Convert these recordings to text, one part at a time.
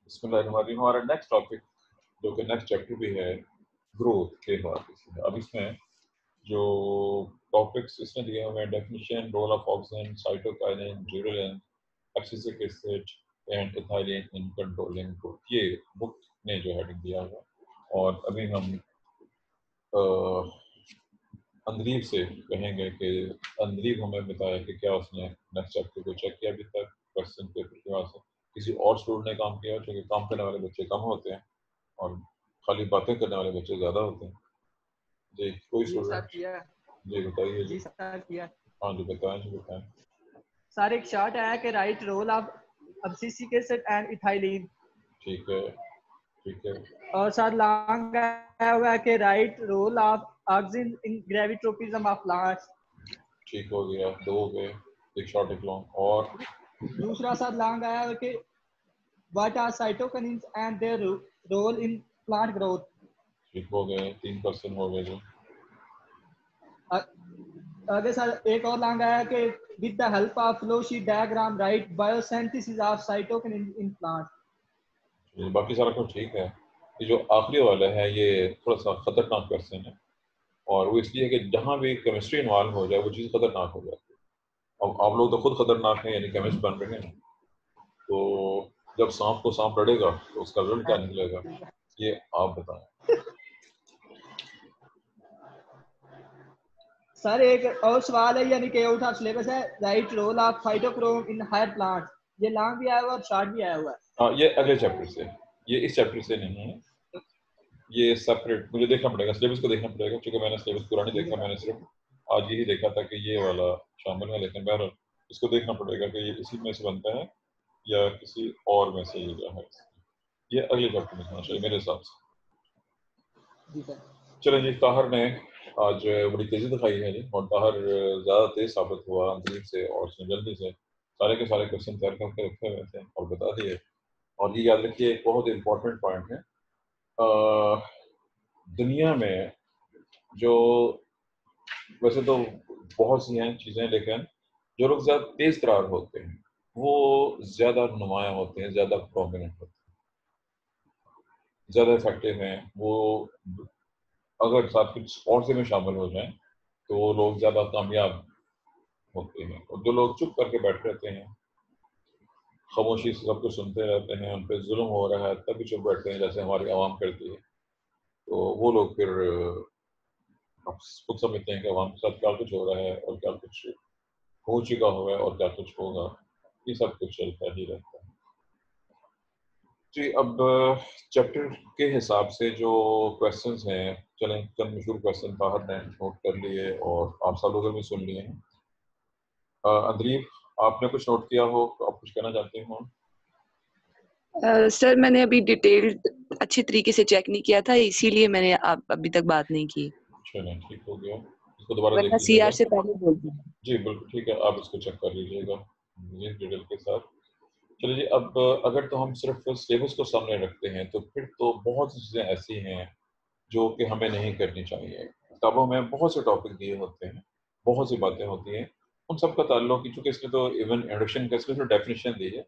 बिस्मिल्लाहिर्रहमानिर्रहीम। हमारा next topic जो कि नेक्स्ट चैप्टर भी है ग्रोथ के हवाले से। अब इसमें जो टॉपिक्स इसमें दिए हुए हैं definition, role of oxygen, cytokinin, gibberellin, abscisic acid and ethylene in controlling growth, ये बुक ने जो हेडिंग दिया हुआ। और अभी हम अंदरीब से कहेंगे कि अंदरीब हमें बताया कि क्या उसने नेक्स्ट चैप्टर को चेक किया अभी तक क्वेश्चन पेपर के वास्ते, किसी और स्टूडेंट ने काम किया, क्योंकि काम करने वाले बच्चे कम होते हैं और खाली बातें करने वाले बच्चे ज़्यादा होते हैं। जी, कोई स्टूडेंट? जी बताइए। जी सर किया। हाँ जी बताएं, जी बताएं। सर एक शॉर्ट आया कि write role of abscisic acid and ethylene. ठीक है, ठीक है। और सर लॉन्ग आया हुआ है कि write role of oxygen in gravitropism of plants. ठीक हो गया, दो हो गए, एक शॉर्ट एक लॉन्ग। और दूसरा सर लॉन्ग आया हुआ कि what are cytokines and their role in plant growth. ठीक हो गए, 3% हो गए। जो आगे सर एक और लॉन्ग आया कि with the help of flow sheet diagram write biosynthesis of cytokinin in plant. बाकी सारा कुछ ठीक है। ये जो आखिरी वाला है ये थोड़ा सा खतरनाक क्वेश्चन है, और वो इसलिए कि जहाँ भी केमिस्ट्री इन्वॉल्व हो जाए वो चीज़ खतरनाक हो जाती है। अब आप लोग तो खुद खतरनाक हैं, यानी केमिस्ट बन रहे हैं, तो जब सांप को सांप लड़ेगा तो उसका रिजल्ट क्या निकलेगा, ये आप बताएं। सर एक और सवाल है, यानी कि आउट ऑफ सिलेबस है, write role of phytochrome in higher plants. ये लॉन्ग भी आया हुआ है और शॉर्ट भी आया हुआ है। हाँ, ये अगले चैप्टर से, ये इस चैप्टर से नहीं है, ये सेपरेट मुझे देखना पड़ेगा, सिलेबस को देखना पड़ेगा, क्योंकि मैंने सिलेबस पूरा नहीं देखा, मैंने सिर्फ आज यही देखा था कि ये वाला शामिल है। लेकिन बहरहाल इसको देखना पड़ेगा कि ये इसी में से बनता है या किसी और में से ये जो है, ये अगले चैप्टर में होना चाहिए मेरे हिसाब से। चलें जी, ताहर ने आज बड़ी तेज़ी दिखाई है जी, और ताहर ज़्यादा तेज़ साबित हुआ अंदर से, और उसने जल्दी से सारे के सारे क्वेश्चन तैयार करके रखे हुए थे और बता दिए। और ये याद रखिए, एक बहुत इम्पोर्टेंट पॉइंट है, दुनिया में जो वैसे तो बहुत सी हैं चीज़ें, लेकिन जो लोग ज़्यादा तेज़ तरार होते हैं वो ज़्यादा नुमायाँ होते हैं, ज़्यादा प्रोमिनेंट होते हैं, ज़्यादा इफेक्टिव हैं। वो अगर साथ कुछ स्पोर्ट्स में शामिल हो जाएं तो वो लोग ज़्यादा कामयाब होते हैं। और जो लोग चुप करके बैठे रहते हैं, खामोशी से सब कुछ सुनते रहते हैं, उन पर जुल्म हो रहा है तभी चुप बैठते हैं, जैसे हमारी आवाम करती है, तो वो लोग फिर अब खुद समझते हैं कि आवाम के साथ क्या कुछ हो रहा है और क्या कुछ हो चुका हुआ है और क्या कुछ होगा। ये सब कुछ चलता ही रहता है जी। अब चैप्टर के हिसाब से जो क्वेश्चंस हैं, चलें चंद मशहूर क्वेश्चन बाहर ने नोट कर लिए और आप सब लोगों ने सुन लिए हैं। अंदरीब, आपने कुछ नोट किया हो, आप कुछ कहना चाहते हो? सर मैंने अभी डिटेल अच्छे तरीके से चेक नहीं किया था, इसीलिए मैंने आप अभी तक बात नहीं की। चलें, ठीक हो गया, इसको दोबारा देख वरना लीजिएगा। सीआर से पहले बोल दी। जी बिल्कुल ठीक है, आप इसको चेक कर लीजिएगा जी डिटेल के साथ। चलिए जी, अब अगर तो हम सिर्फ सिलेबस को सामने रखते हैं तो फिर तो बहुत सी चीज़ें ऐसी हैं जो कि हमें नहीं करनी चाहिए। किताबों में बहुत से टॉपिक दिए होते हैं, बहुत सी बातें होती हैं, उन सब का ताल्लुक, चूँकि इसमें तो इवन इंट्रोडक्शन का इसमें तो डेफिनेशन दी है,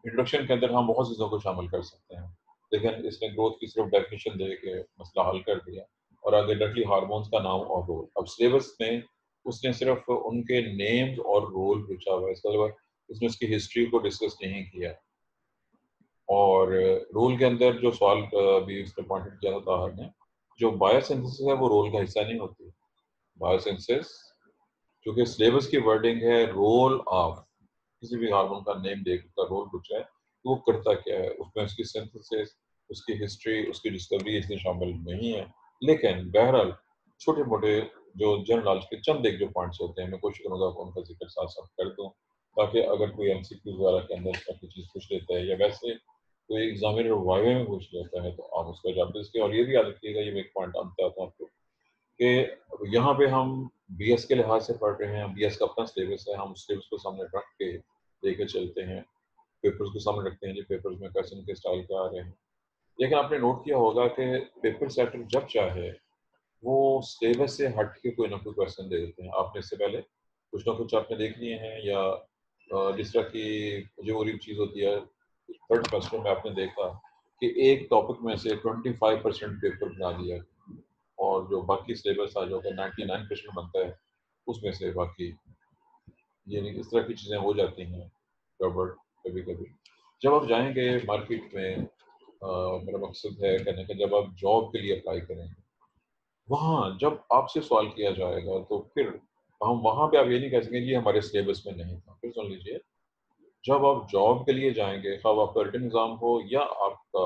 इंट्रोडक्शन के अंदर हम बहुत चीज़ों को शामिल कर सकते हैं, लेकिन इसने ग्रोथ की सिर्फ डेफिनेशन दे के मसला हल कर दिया और आगे डायरेक्टली हार्मोन्स का नाम और रोल। अब सिलेबस में उसने सिर्फ उनके नेम्स और रोल पूछा हुआ है, इसका मतलब उसने उसकी हिस्ट्री को डिस्कस नहीं किया। और रोल के अंदर जो सवाल अभी उसने पॉइंट किया था ताहर ने, जो बायोसिंथेसिस है वो रोल का हिस्सा नहीं होती। बायोसिंथेसिस क्योंकि सिलेबस की वर्डिंग है रोल ऑफ, किसी भी हार्मोन का नेम देकर रोल पूछा है तो वो करता क्या है, उसमें उसकी सिंथेसिस, उसकी हिस्ट्री, उसकी डिस्कवरी इसमें शामिल नहीं है। लेकिन बहरहाल छोटे मोटे जो जनरल नॉलेज के चंद एक जो पॉइंट्स होते हैं, मैं कोशिश करूँगा कि उनका जिक्र साथ साथ कर दूँ, ताकि अगर कोई एमसीक्यू वगैरह के अंदर कोई चीज़ पूछ लेता है या वैसे कोई एग्जामिनर वाइवे में पूछ लेता है तो आप उसका जवाब दे सकें। और ये भी याद रखिएगा, ये मैं एक पॉइंट बताता हूँ आपको कि यहाँ पे हम बीएस के लिहाज से पढ़ रहे हैं, बीएस का अपना सिलेबस है, हम सिलेबस को सामने रख के लेके चलते हैं, पेपर्स को सामने रखते हैं जी, पेपर्स में क्वेश्चन के स्टाइल क्या आ रहे हैं। लेकिन आपने नोट किया होगा कि पेपर सेटर जब चाहे वो सिलेबस से हट के कोई ना कोई क्वेश्चन दे देते हैं। आपने इससे पहले कुछ ना कुछ आपने देख लिए हैं, या जिस तरह की जो और चीज़ होती है थर्ड सेमेस्टर में आपने देखा कि एक टॉपिक में से 25% पेपर बना दिया और जो बाकी सिलेबस था जो कि 99% बनता है उसमें से बाकी यानी इस तरह की चीज़ें हो जाती हैं गड़बड़ कभी कभी। जब आप जाएंगे मार्केट में, मेरा मकसद है कहने का, जब आप जॉब के लिए अप्लाई करेंगे वहाँ जब आपसे सवाल किया जाएगा तो फिर हम वहाँ पे आप ये नहीं कह सकेंगे ये हमारे सिलेबस में नहीं था। फिर सुन लीजिए, जब आप जॉब के लिए जाएंगे, खा आपका रिटन एग्जाम हो या आपका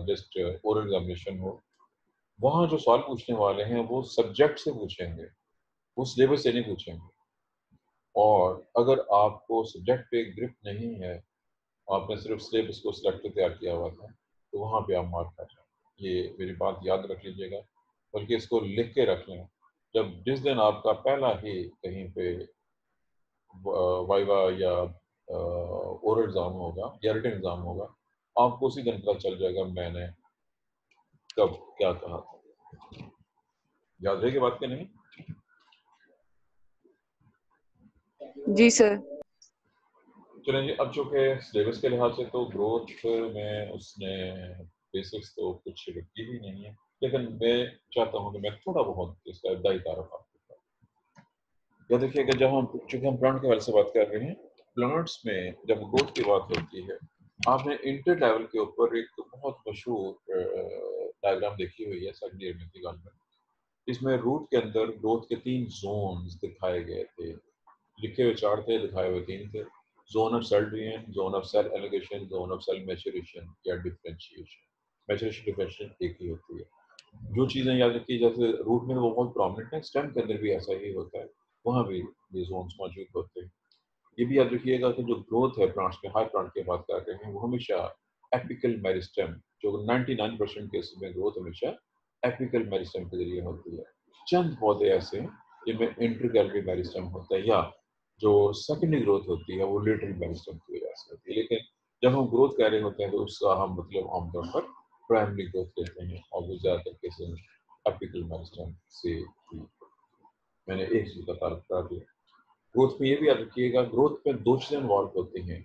जस्ट ओरल एग्जामिनेशन हो, वहाँ जो सवाल पूछने वाले हैं वो सब्जेक्ट से पूछेंगे, वो सिलेबस से नहीं पूछेंगे। और अगर आपको सब्जेक्ट पे ग्रिप नहीं है, आपने सिर्फ सिलेबस को सिलेक्ट तैयार किया हुआ था, तो वहाँ पे आप मार खा जाए। ये मेरी बात याद रख लीजिएगा, बल्कि इसको लिख के रख लें। जब जिस दिन आपका पहला ही कहीं पे वाइवा या ओरल एग्जाम होगा या रिटन एग्जाम होगा, आपको उसी दिन पता चल जाएगा मैंने कब क्या कहा था। याद रहेगी बात के नहीं? जी सर। चलें जी, अब चूँकि सिलेबस के लिहाज से तो ग्रोथ में उसने बेसिक्स तो कुछ रखी ही नहीं है, लेकिन मैं चाहता हूँ कि मैं थोड़ा बहुत इसका इब्तदाई तारुफ आपको बताऊँ। या देखिए कि जब हम चूँकि हम प्लांट के बारे से बात कर रहे हैं, प्लांट्स में जब ग्रोथ की बात होती है, आपने इंटर लेवल के ऊपर एक बहुत मशहूर डायग्राम देखी हुई है सेकंड ईयर में थी गाल में। इसमें रूट के अंदर ग्रोथ के 3 जोन्स दिखाए गए थे, लिखे हुए 4 थे, दिखाए हुए 3 थे। Zone of cell division, zone of cell elongation, zone of cell maturation या डिफरेंशिएशन। मैच्योरेशन डिफरेंशिएशन एक ही होती है। जो चीज़ें याद रखी, जैसे रूट में वो बहुत प्रोमिनेंट है, स्टेम के अंदर भी ऐसा ही होता है, वहाँ भी ये जोन्स मौजूद होते हैं। ये भी याद रखिएगा कि जो ग्रोथ है प्लांट्स में, हाई प्लांट की बात कर रहे हैं, वो हमेशा एपिकल मेरिस्टेम, जो 99% केसेस में ग्रोथ हमेशा एपिकल मेरिस्टेम के जरिए होती है। चंद पौधे ऐसे हैं जिनमें इंटरगैलरी मेरिस्टेम होता है, या जो सेकेंडरी ग्रोथ होती है वो लेटरल मेरिस्टेम की वजह से होती है। लेकिन जब हम ग्रोथ कह रहे होते हैं तो उसका हम मतलब आमतौर पर प्राइमरी ग्रोथ लेते हैं, और वो ज़्यादातर केसेस एपिकल मेरिस्टेम से ही। मैंने एक चीज़ का तारुफ करा दिया। ग्रोथ में ये भी याद रखिएगा, ग्रोथ में 2 चीज़ें इन्वॉल्व होती हैं,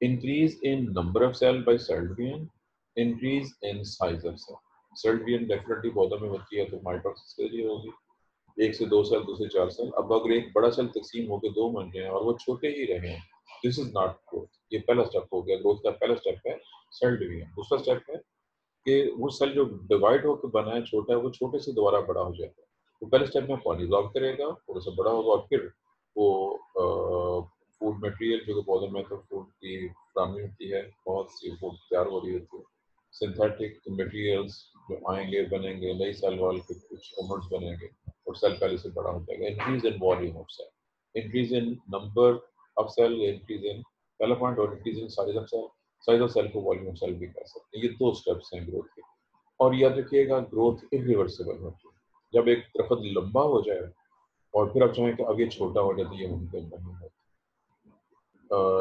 increase in number of cell by cell division, increase in size of cell. Cell division definitely पौधों में होती है तो माइटोसिस के लिए होगी, 1 से 2 सेल, 2 से 4 सेल। अब अगर एक बड़ा सेल तकसीम होकर 2 बन रहे हैं और वो छोटे ही रहे हैं, दिस इज नॉट ग्रोथ। ये पहला स्टेप हो गया, ग्रोथ का पहला स्टेप है सेल डिवीजन। दूसरा स्टेप है कि वो सेल जो डिवाइड होकर बना है छोटा है, वो छोटे से दोबारा बड़ा हो जाता है। तो पहले स्टेप में पॉलीजॉब करेगा, थोड़ा सा बड़ा होगा, और फिर वो फूड मटेरियल जो कि पौधों में तो फूड की फराहमी होती है, बहुत सी फूड तैयार हो रही होती है, सिंथेटिक मटेरियल्स जो आएंगे, बनेंगे, नई सेल वॉल के कुछ ओमर्स बनेंगे और सेल पहले से बड़ा हो जाएगा। Increase in volume of cell, increase in number of cell, increase in पहला पॉइंट, और increase in size of cell. Size of cell को वॉल्यूम ऑफ सेल भी कह सकते हैं। ये 2 स्टेप्स हैं ग्रोथ के। और याद रखिएगा, ग्रोथ इरिवर्सिबल होती है। जब एक दरख्त लंबा हो जाए और फिर आप चाहें कि अब ये छोटा हो जाए तो ये मुमकिन नहीं है।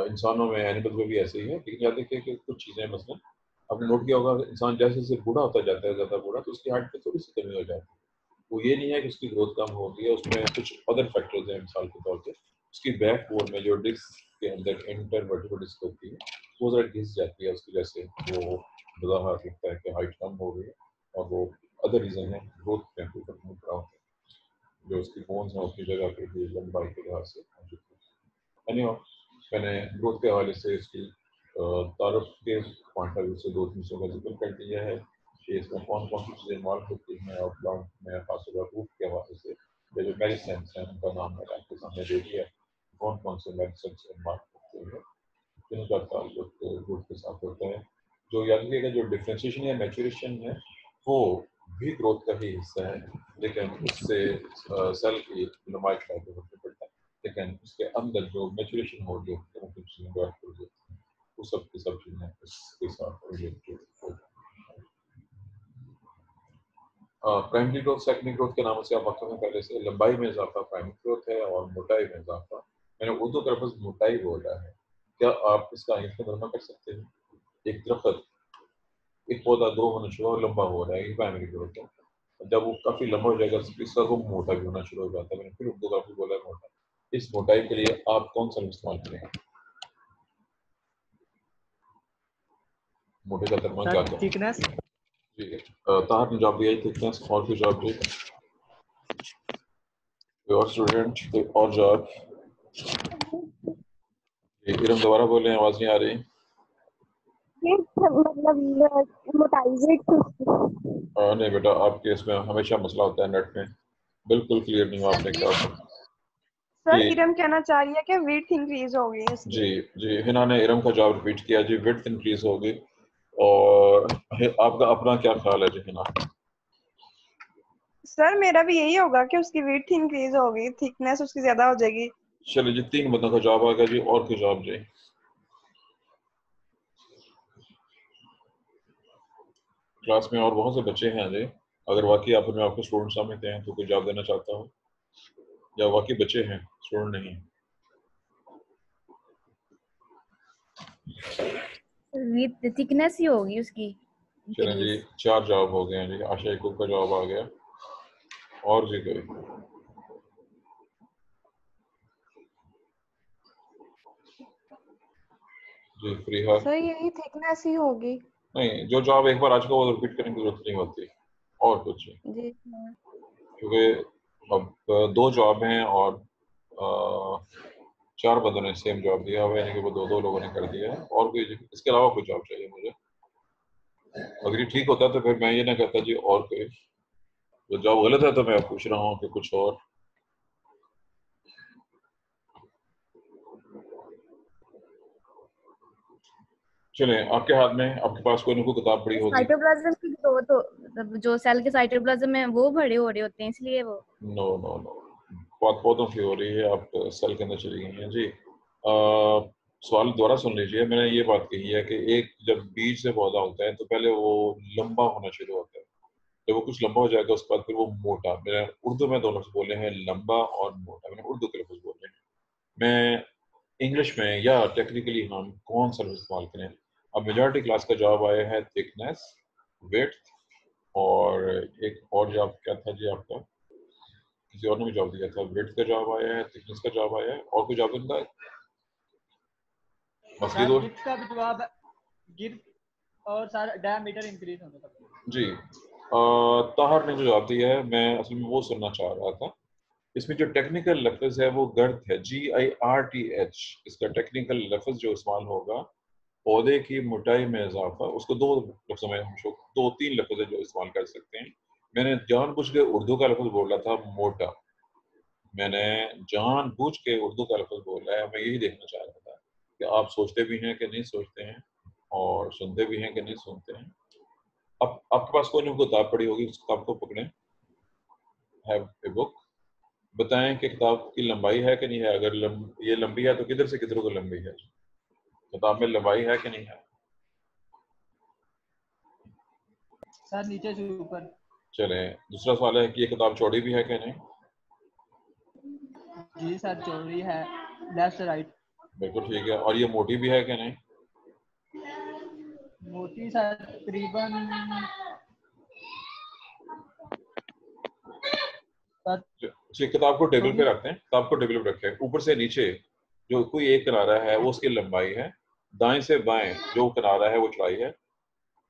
इंसानों में, एनिमल्स में भी ऐसे ही है। लेकिन याद रखिए कि कुछ चीज़ें मसलन आपने नोट किया होगा, इंसान जैसे जैसे बूढ़ा होता जाता है, ज़्यादा बूढ़ा, तो उसकी हाइट में थोड़ी सी कमी हो जाती है। वो ये नहीं है कि उसकी ग्रोथ कम हो गई है, उसमें कुछ अदर फैक्टर्स हैं। मिसाल के तौर पे उसकी बैक बोन में जो डिस्क के अंदर इंटरवर्टिबल डिस्क होती है, वो ज़रा घिस जाती है, उसकी वजह से वो बाहर लगता है कि हाइट कम हो गई है, और वो अदर रीज़न है ग्रोथ में कोई कम रहा होता है, जो उसकी बोन्स हैं उसकी जगह पे भी लंबाई के लिहाज से मौजूद है। एनीहाउ, मैंने ग्रोथ के हवाले से इसकी तारुफ के पॉइंट ऑफ व्यू से 2-3 चीज़ों का जिक्र कर दिया है कि इसमें कौन कौन सी चीज़ें इन्वॉल्व होती हैं, और प्लांट में खासतौर पर रूट के हवाले से ये जो मेडिसिन्स हैं उनका नाम मैंने आपके सामने दे दिया, कौन कौन से मेडिसिन्स इन्वॉल्व होते हैं, जिनका ताल्लुक रूट के साथ होता है। जो याद रखिएगा, जो डिफ्रेंशिएशन या मैच्योरेशन है वो भी ग्रोथ का ही हिस्सा है, लेकिन उससे सेल की लंबाई का फर्क पड़ता है। लेकिन उसके अंदर जो मैच्योरेशन हो रही है, वो चीज़ें डेवलप हो रही है, वो सब की सब चीज़ें इसके साथ रिलेटेड होती हैं। प्राइमरी ग्रोथ, सेकेंडरी ग्रोथ के नाम से आप वाक़िफ़ हैं पहले से। लंबाई में इजाफा प्राइमरी ग्रोथ है, और मोटाई में इजाफा, मैंने उर्दू का लफ्ज़ मोटाई बोला है। क्या आप इसका इंग्लिश में तर्जुमा कर सकते हैं? एक दरख्त, एक पौधा ग्रो होना शुरू और लंबा हो रहा है, ये प्राइमरी ग्रोथ है। जब वो काफ़ी लंबा हो जाएगा, इसका वो मोटा भी होना शुरू हो जाता है। मैंने फिर उर्दू का भी बोला है मोटा। इस मोटाई के लिए आप कौन सा इस्तेमाल करेंगे? मोटे का तर्जमा क्या सर था? थिकनेस। जी ताहर ने जवाब दिया है थिकनेस। और कोई जवाब दे? कोई और स्टूडेंट कोई और जवाब? जी इरम दोबारा बोलें, आवाज नहीं आ रही। मतलब मोटाई वेट। नहीं बेटा, आपके इसमें हमेशा मसला होता है नेट में, बिल्कुल क्लियर नहीं हुआ आपने क्या। सर जी इरम कहना चाह रही है कि वेट इंक्रीज हो गई इसकी। जी जी हिना ने इरम का जवाब रिपीट किया जी, विड्थ इंक्रीज होगी। और आपका अपना क्या ख्याल है जी हिना? सर मेरा भी यही होगा कि उसकी वेट इंक्रीज होगी, थिकनेस उसकी ज्यादा हो जाएगी। चलिए जी 3 बंदों का जवाब आ गया जी। और कोई जवाब जी? क्लास में और बहुत से बच्चे हैं जी, अगर वाकई आप में आपको स्टूडेंट समझते हैं तो कोई जवाब देना चाहता हो, या वाकई बच्चे हैं स्टूडेंट नहीं? विद थिकनेस ही होगी उसकी चलें जी इंक्रीज। 4 जवाब हो गए हैं जी। आशा याकूब का जवाब आ गया। और जी कोई? जी फ्रीहा? सर यही थिकनेस ही होगी। नहीं, जो जवाब एक बार आ चुका वो रिपीट करने की जरूरत नहीं होती। और कुछ? जी क्योंकि अब 2 जवाब हैं और 4 बंदों ने सेम जवाब दिया हुआ है, यानी कि वो 2-2 लोगों ने कर दिया है। और कोई इसके अलावा कोई जवाब चाहिए मुझे? अगर ये ठीक होता तो फिर मैं ये ना कहता जी और कोई। तो जवाब गलत है तो मैं पूछ रहा हूँ कि कुछ और। चलें, आपके हाथ में, आपके पास कोई ना कोई किताब पड़ी होगी। साइटोप्लाज्म की ग्रोथ मतलब जो सेल के साइटोप्लाज्म है वो बड़े हो रहे होते हैं इसलिए वो। नो नो नो, पौधों की हो रही है, आप सेल के अंदर चली गई हैं जी। सवाल दोबारा सुन लीजिए। मैंने ये बात कही है कि एक जब बीज से पौधा होता है तो पहले वो लंबा होना शुरू होता है। जब वो कुछ लंबा हो जाएगा उसके बाद फिर वो मोटा। मैंने उर्दू में 2 लफ्ज बोले हैं, लंबा और मोटा। मैंने उर्दू के लफ्ज बोले हैं। मैं इंग्लिश में या टेक्निकली हम कौन सा लफ्ज इस्तेमाल करें? अब मेजॉरिटी क्लास का जवाब आया है थिकनेस, विड्थ, और एक और जवाब क्या था जी आपका? किसी और ने भी जवाब दिया था। विड्थ का जवाब आया है, थिकनेस का जवाब आया है, और कोई जवाब नहीं था? बस ये सर दो। गिर्थ का भी जवाब है, गिर्थ और सर डायमीटर इंक्रीज होने का। जी ताहर ने जो जवाब दिया है मैं असल में वो सुनना चाह रहा था। इसमें जो टेक्निकल लफ्ज है वो गर्थ है, GIRTH। इसका टेक्निकल लफ्ज जो इस्तेमाल होगा पौधे की मोटाई में इजाफा, उसको 2 लफ्जों में हम 2-3 लफ्ज है जो इस्तेमाल कर सकते हैं। मैंने जानबूझ के उर्दू का लफ्ज बोला था मोटा। मैंने जानबूझ के उर्दू का लफ्ज बोला है। मैं यही देखना चाह रहा था कि आप सोचते भी हैं कि नहीं सोचते हैं, और सुनते भी हैं कि नहीं सुनते हैं। अब आपके पास कोई ना कोई किताब पड़ी होगी, उस किताब को पकड़ें। Have a book. बताएं कि किताब की लंबाई है कि नहीं है। अगर ये लंबी है तो किधर से किधर को लंबी है? किताब में लंबाई है कि नहीं है? सर नीचे से ऊपर। चलें, दूसरा सवाल है कि ये किताब चौड़ी भी है कि नहीं? जी सर चौड़ी है, लेफ्ट से राइट। बिल्कुल ठीक है। और ये मोटी भी है कि नहीं? मोटी सर तकरीबन सर चलिए किताब को टेबल पे 24। रखते हैं, किताब को टेबल पे रखें। ऊपर से नीचे जो कोई एक किनारा है वो उसकी लंबाई है, दाएं से बाएं जो किनारा है वो चौड़ाई है।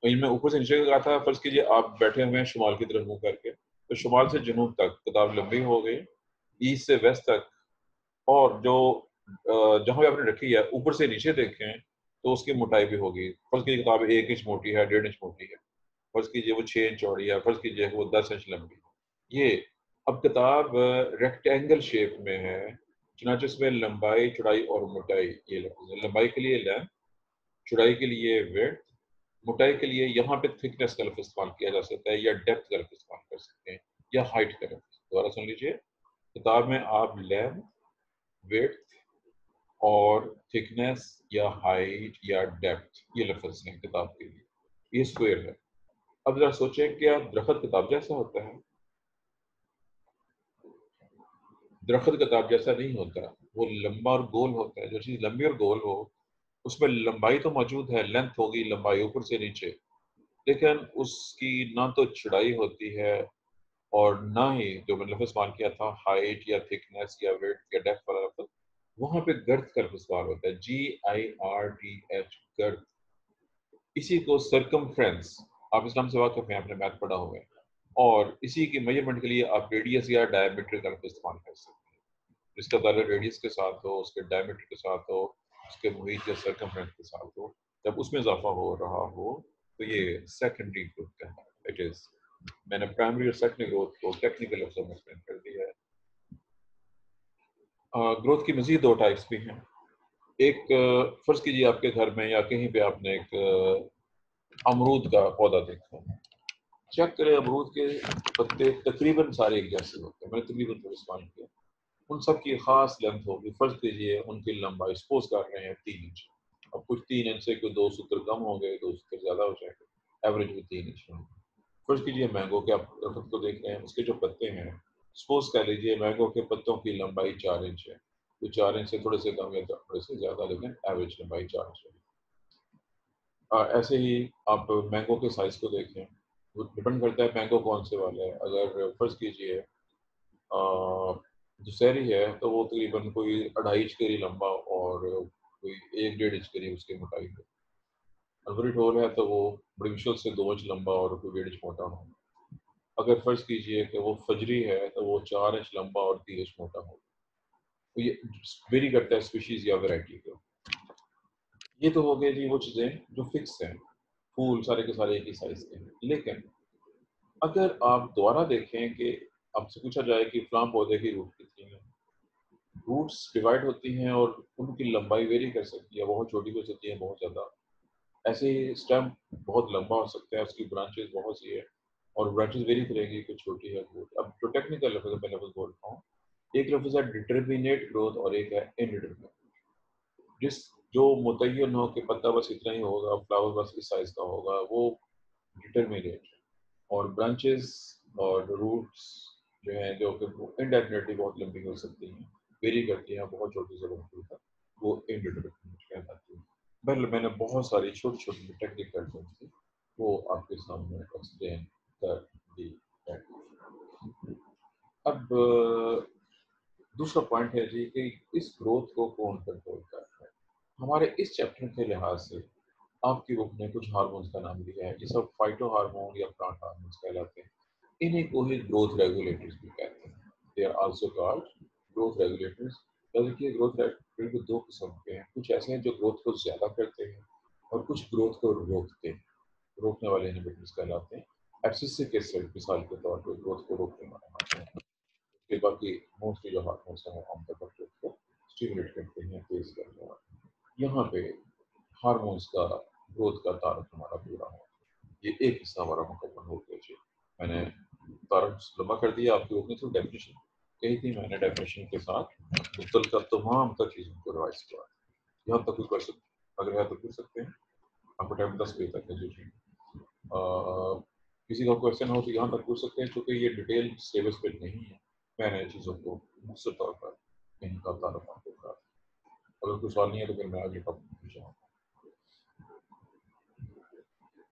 तो इनमें ऊपर से नीचे का कहा था। फर्ज कीजिए आप बैठे हुए हैं शुमाल की तरफ मुंह करके, तो शुमाल से जनूब तक किताब लंबी हो गई, ईस्ट से वेस्ट तक। और जो जहां पे आपने रखी है ऊपर से नीचे देखें तो उसकी मोटाई भी होगी। फर्ज कीजिए किताब 1 इंच मोटी है, 1.5 इंच मोटी है। फर्ज कीजिए वो 6 इंच चौड़ी है, फर्ज कीजिए वो 10 इंच लंबी है। ये अब किताब रेक्टेंगल शेप में है, चुनांचे इसमें लंबाई चौड़ाई और मोटाई ये लफ्ज है। लंबाई के लिए लेंथ, चौड़ाई के लिए विड्थ, मोटाई के लिए यहाँ पे थिकनेस का लफ्ज इस्तेमाल किया जा सकता है, या डेप्थ का लफ्ज इस्तेमाल कर सकते हैं, या हाइट का लफ्ज। दोबारा सुन लीजिए। किताब में आप लेंथ, विड्थ और थिकनेस या हाइट या डेप्थ ये लफ्ज हैं किताब के लिए। ये स्क्वायर है। अब जरा सोचें क्या दरख्त किताब जैसा होता है? दरख्त किताब जैसा नहीं होता, वो लंबा और गोल होता है। जो चीज़ लंबी और गोल हो उसमें लंबाई तो मौजूद है, लेंथ होगी, लंबाई ऊपर से नीचे, लेकिन उसकी ना तो चौड़ाई होती है और ना ही जो मैंने लफ्ज़ इस्तेमाल किया था हाइट या थिकनेस या विड्थ या डेप्थ वाला लफ्ज़, वहाँ पे गर्थ का लफ्ज़ इस्तेमाल होता है, GIRTH, गर्थ। इसी को सर्कमफ्रेंस, आप इस नाम से वाकिफ हैं, आपने मैथ पढ़ा हुआ है, और इसी की मेजरमेंट के लिए आप रेडियस या डायमीटर का इस्तेमाल कर सकते हैं। जिसका ताल्लुक रेडियस के साथ हो, उसके डायमीटर के साथ हो, उसके मुहित या सर्कमफ्रेंस के साथ हो, जब उसमें इजाफा हो रहा हो तो ये सेकेंडरी ग्रोथ कहलाता है। इट इज, मैंने प्राइमरी और सेकेंडरी ग्रोथ को टेक्निकल लफ्ज़ों में एक्सप्लेन कर दिया है। ग्रोथ की मज़ीद दो टाइप्स भी हैं। एक, फर्ज कीजिए आपके घर में या कहीं पे आपने एक अमरूद का पौधा देखा, चेक करें अमरूद के पत्ते तकरीबन सारे एक जैसे होते हैं, मैंने तकरीबन को इस्तेमाल किया, उन सब की खास लेंथ होगी। फर्ज कीजिए उनकी लंबाई सपोज कर रहे हैं 3 इंच, अब कुछ 3 इंच से कोई 2 सूत्र कम हो गए, 2 सूत्र ज़्यादा हो जाएगा, एवरेज भी 3 इंच होगी। फर्ज कीजिए मैंगो के आप दरख्त को देख रहे हैं, उसके जो पत्ते हैं, सपोज कर लीजिए मैंगो के पत्तों की लंबाई 4 इंच है, तो 4 इंच से थोड़े से कम या थोड़े से ज़्यादा, लेकिन एवरेज लंबाई 4 इंच है। ऐसे ही आप मैंगो के साइज़ को देखें, वो डिपेंड करता है मैंगो कौन से वाला है। अगर फर्ज कीजिए दुशहरी है तो वो तकरीबन कोई 2.5 इंच करीब लंबा और कोई 1-1.5 इंच करीब उसकी मोटाई है। अगर ढोल है तो वो बड़ी मुश्किल से 2 इंच लंबा और कोई 1.5 इंच मोटा हो। अगर फर्ज कीजिए कि वो फजरी है तो वो 4 इंच लंबा और 3 इंच मोटा हो। तो ये वेरी करता है स्पीशीज या वैरायटी को। ये तो हो गए जी वो चीज़ें जो फिक्स हैं, फूल सारे के सारे एक ही साइज के हैं। लेकिन अगर आप दोबारा देखें कि आपसे पूछा जाए कि फलां पौधे की रूट कितनी है, रूट्स डिवाइड होती हैं और उनकी लंबाई वेरी कर सकती है, बहुत छोटी हो सकती है, बहुत ज़्यादा। ऐसे ही स्टेम बहुत लंबा हो सकता है, उसकी ब्रांचेस बहुत सी है और ब्रांचेस वेरी करेगी, कुछ छोटी है ग्रोथ। अब जो टेक्निकल लफ्ज़ मैं लफ्ज़ बोल रहा हूँ, एक लफ्ज़ है डिटर्मिनेट ग्रोथ और एक है इनडिटर्मिनेट। जिस जो मुतय्यन हो कि पत्ता बस इतना ही होगा, फ्लावर बस इस साइज़ का होगा, वो डिटर्मिनेट है। और ब्रांचेस और रूट्स जो हैं, जो कि इनडेफिनेटली बहुत लंबी हो सकती हैं, वेरी करती हैं, बहुत छोटी से बहुत दूर तक, वो इनडिटर्मिनेट कहलाती हैं। बहरहाल मैंने बहुत सारी छोटी-छोटी टेक्निकल टर्म्स थी, वो आपके सामने एक्सप्लेन कर दी है। अब दूसरा पॉइंट है जी कि इस ग्रोथ को कौन कंट्रोल कर रहा है? हमारे इस चैप्टर के लिहाज से आपकी बुक ने कुछ हार्मोन्स का नाम दिया है, ये सब फाइटो हार्मोन या प्लांट हार्मोन्स कहलाते हैं। इन्हीं को ही ग्रोथ रेगुलेटर्स भी कहते हैं। They are also called growth regulators. याद रखिए ग्रोथ रेगुलेटर के दो किस्म के हैं, कुछ ऐसे हैं जो ग्रोथ को ज्यादा करते हैं और कुछ ग्रोथ को रोकते हैं, रोकने वाले इनहिबिटर्स कहलाते हैं। एब्सिसिक एसिड मिसाल के तौर पर ग्रोथ को रोकने वाला हार्मोन है। फिर बाकी मोस्टली जो हार्मोन्स हैं वो आमतौर पर ग्रोथ को स्टिमुलेट करते हैं, तेज करने वाले। यहाँ पे हार्मोन्स का ग्रोथ का तारक हमारा पूरा है। ये एक हिस्सा हमारा मुकम्मल हो गया जी। मैंने तारक लंबा कर दिया, आपकी बुक में तो डेफिनेशन कही थी, मैंने डेफिनेशन के साथ मुख्तल का तमाम तक चीज़ों को रिवाइज किया। यहाँ तक कोई क्वेश्चन अगर है तो पूछ सकते हैं। आपको टाइम 10 बजे तक है जी। किसी का क्वेश्चन हो तो यहाँ तक पूछ सकते हैं, क्योंकि ये डिटेल सिलेबस पे नहीं है। मैंने चीज़ों को मुख्तसर तौर पर इनका तारुफ आपको करा। अगर कोई सवाल नहीं है तो फिर मैं आगे टॉपिक पूछ जाऊँ।